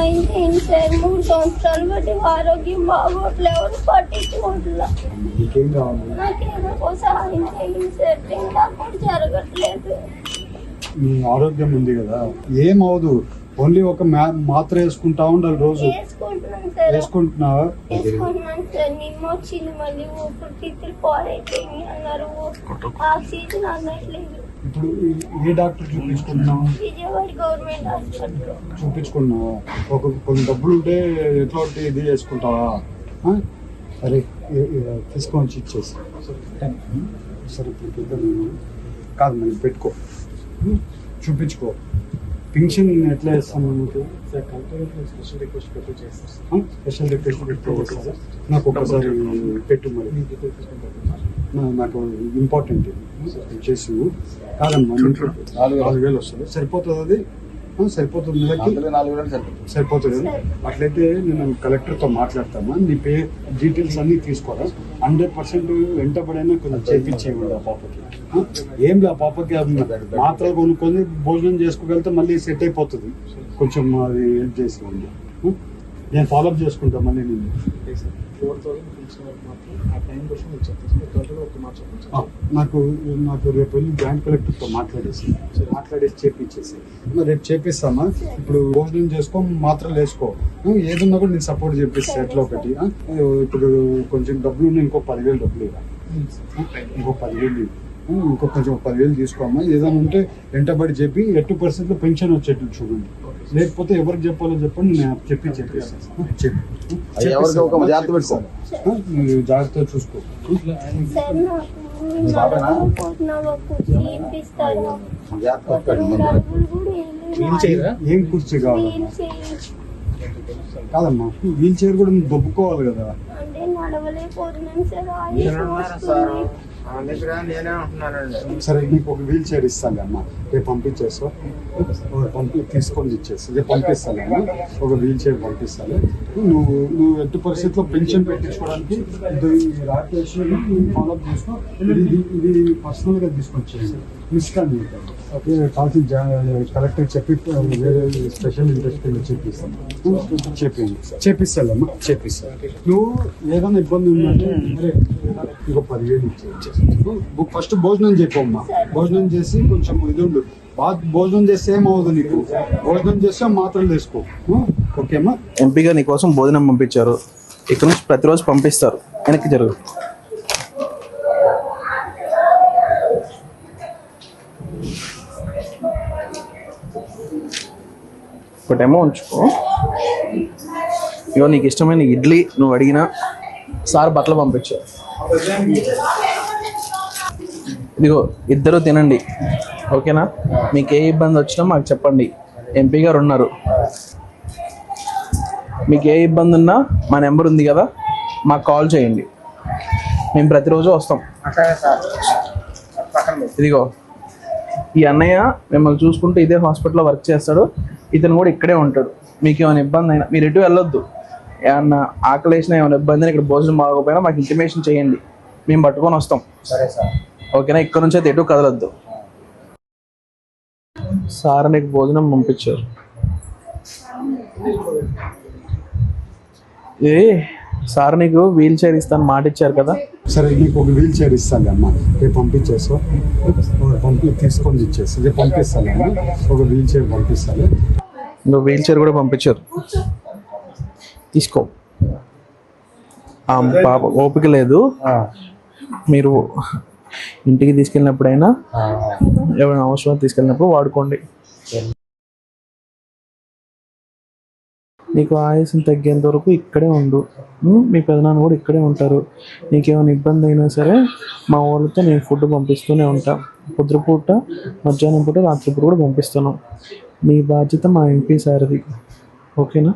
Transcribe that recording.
అయితే సార్ 3 సంవత్సరాలు బట్టి ఆరోగ్యం బాగోట్లే, ఎవరు పట్టించుకోవట్లా. నాకేదో సహాయం చేయండి సార్, ఇంకా కూడా జరగట్లేదు. మీ ఆరోగ్యం ఉంది కదా, ఏమవదు. ఓన్లీ ఒక మాత్ర వేసుకుంటా ఉండాలి రోజు. వేసుకుంటున్నావా? వేసుకుంటున్నాను సార్. నిమ్మ వచ్చింది, మళ్ళీ ఊపిరితిత్తులు పాడైపోయింది అన్నారు, ఆక్సిజన్ అందట్లేదు. ఇప్పుడు ఏ డాక్టర్ చూపించుకుంటున్నావు? విజయవాడ గవర్నమెంట్ హాస్పిటల్ చూపించుకున్నావా? కొన్ని డబ్బులు ఉంటే ఎట్లా ఇది వేసుకుంటావా? సరే తీసుకొని ఇచ్చేసి సరే కాదు మరి పెట్టుకో, చూపించుకో. పింఛన్ ఎట్లా వేస్తాను మీకు? స్పెషల్ రిక్వెస్ట్ పెట్టి చేస్తారు. స్పెషల్ రిక్వెస్ట్ పెట్టి నాకు ఒకసారి పెట్టు మరి, నాకు ఇంపార్టెంట్ చేసి. కాదమ్మా 4,000 వస్తుంది, సరిపోతుంది? అది సరిపోతుంది, సరిపోతుంది. అట్లయితే నేను కలెక్టర్తో మాట్లాడతామా, నీ డీటెయిల్స్ అన్నీ తీసుకోరా. 100% వెంటబడైనా కొంచెం చేయించేయండి ఆ పాపకి. ఏం లే, ఆ పాపకి మాత్రలు కొనుక్కొని భోజనం చేసుకోగలిగితే మళ్ళీ సెట్ అయిపోతుంది. కొంచెం అది హెల్ప్ చేసేయండి, నేను ఫాలోఅప్ చేసుకుంటా మళ్ళీ. నేను 4,000 నాకు రేపు వెళ్ళి జాయింట్ కలెక్టర్తో మాట్లాడేసి చేపించేసి రేపు చేపిస్తామా. ఇప్పుడు భోజనం చేసుకో, మాత్రలు వేసుకో, ఏదన్నా కూడా నేను సపోర్ట్ చేపిస్తా. ఎట్లా ఒకటి ఇప్పుడు కొంచెం డబ్బులు ఉన్నాయి, ఇంకో 10,000 డబ్బులు ఇవ్వాలి, ఇంకో 10,000 ఇంకో కొంచెం 10,000 తీసుకోమ్మా. ఏదైనా ఉంటే వెంటబడి చెప్పి 80% పెన్షన్ వచ్చేట్లు చూడండి. లేకపోతే ఎవరికి చెప్పాలో చెప్పండి, నేను చెప్పిస్తాను. జాగ్రత్తగా చూసుకో. ఏం కుర్చీ కావాలి? కాదమ్మా, వీల్ చైర్ కూడా దొబ్బుకోవాలి కదా. సరే నీకు ఒక వీల్ చైర్ ఇస్తాను అమ్మా, రేపు పంపించేస్తావు. తీసుకొని ఇచ్చేస్తా, రేపు పంపిస్తాను అమ్మా. ఒక వీల్ చైర్ పంపిస్తాను. నువ్వు ఎట్టి పరిస్థితుల్లో పెన్షన్ పెట్టించుకోవడానికి రాకేష్ ఫాలోఅప్ చేసుకో. ఇది పర్సనల్గా తీసుకొచ్చేసి మిస్ కానీ కాల్సిన కలెక్టర్ చెప్పి వేరే స్పెషల్ ఇంట్రెస్ట్ చెప్పిస్తాను. చేపిస్తానమ్మా, చేపిస్తాను. నువ్వు ఏదైనా ఇబ్బంది ఉందంటే ఇంకో 10,000 ఇచ్చేసి ఫస్ట్ భోజనం చెప్పమ్మా. భోజనం చేసి కొంచెం ఇది ఉండు, భోజనం చేస్తే ఏమవుతుంది నీకు. భోజనం చేస్తే మాత్రలు వేసుకో, ఓకేమ్మా. ఎంపీగా నీకోసం భోజనం పంపించారు, ఇక్కడ నుంచి ప్రతిరోజు పంపిస్తారు. వెనక్కి జరుగు. ఒకటేమో ఉంచుకో. ఇగో నీకు ఇష్టమైన ఇడ్లీ నువ్వు అడిగినా సార్ బట్టలు పంపించారు. ఇదిగో ఇద్దరు తినండి, ఓకేనా? మీకు ఏ ఇబ్బంది వచ్చినా మాకు చెప్పండి, ఎంపీ గారు ఉన్నారు. మీకు ఏ ఇబ్బంది ఉన్నా మా నెంబర్ ఉంది కదా, మాకు కాల్ చేయండి, మేము ప్రతిరోజు వస్తాం. ఇదిగో ఈ అన్నయ్య మిమ్మల్ని చూసుకుంటూ ఇదే హాస్పిటల్లో వర్క్ చేస్తాడు, ఇతను కూడా ఇక్కడే ఉంటాడు. మీకు ఏమైనా ఇబ్బంది అయినా మీరు ఎటు వెళ్ళొద్దు. ఏమన్నా ఆకలి వేసినా ఏమైనా ఇబ్బంది అయినా, ఇక్కడ భోజనం బాగోపోయినా మాకు ఇంటిమేషన్ చేయండి, మేము పట్టుకొని వస్తాం. సరే సార్, ఓకేనా? ఇక్కడ నుంచి అయితే ఎటు కదలొద్దు. సార్ నీకు భోజనం పంపించారు. సార్ నీకు వీల్ చైర్ ఇస్తాను మాట ఇచ్చారు కదా. సరే నీకు ఒక వీల్ చైర్ ఇస్తాను అమ్మా, రేపు పంపించేస్తావు. తీసుకొని ఇచ్చేసి రేపు పంపిస్తాను అమ్మా. ఒక వీల్ చైర్ పంపిస్తాను. నువ్వు వీల్ చైర్ కూడా పంపించారు, తీసుకో. పాప ఓపిక లేదు, మీరు ఇంటికి తీసుకెళ్ళినప్పుడైనా ఏమైనా అవసరం తీసుకెళ్ళినప్పుడు వాడుకోండి. నీకు ఆయాసం తగ్గేంత వరకు ఇక్కడే ఉండు. మీ పెదనాన్న కూడా ఇక్కడే ఉంటారు. నీకేమైనా ఇబ్బంది అయినా సరే మా వాళ్ళతో నేను ఫుడ్ పంపిస్తూనే ఉంటా. పొద్దుపూట, మధ్యాహ్నం పూట, రాత్రిపూట కూడా పంపిస్తున్నాం. మీ బాధ్యత మా ఎంపీ సార్ది, ఓకేనా?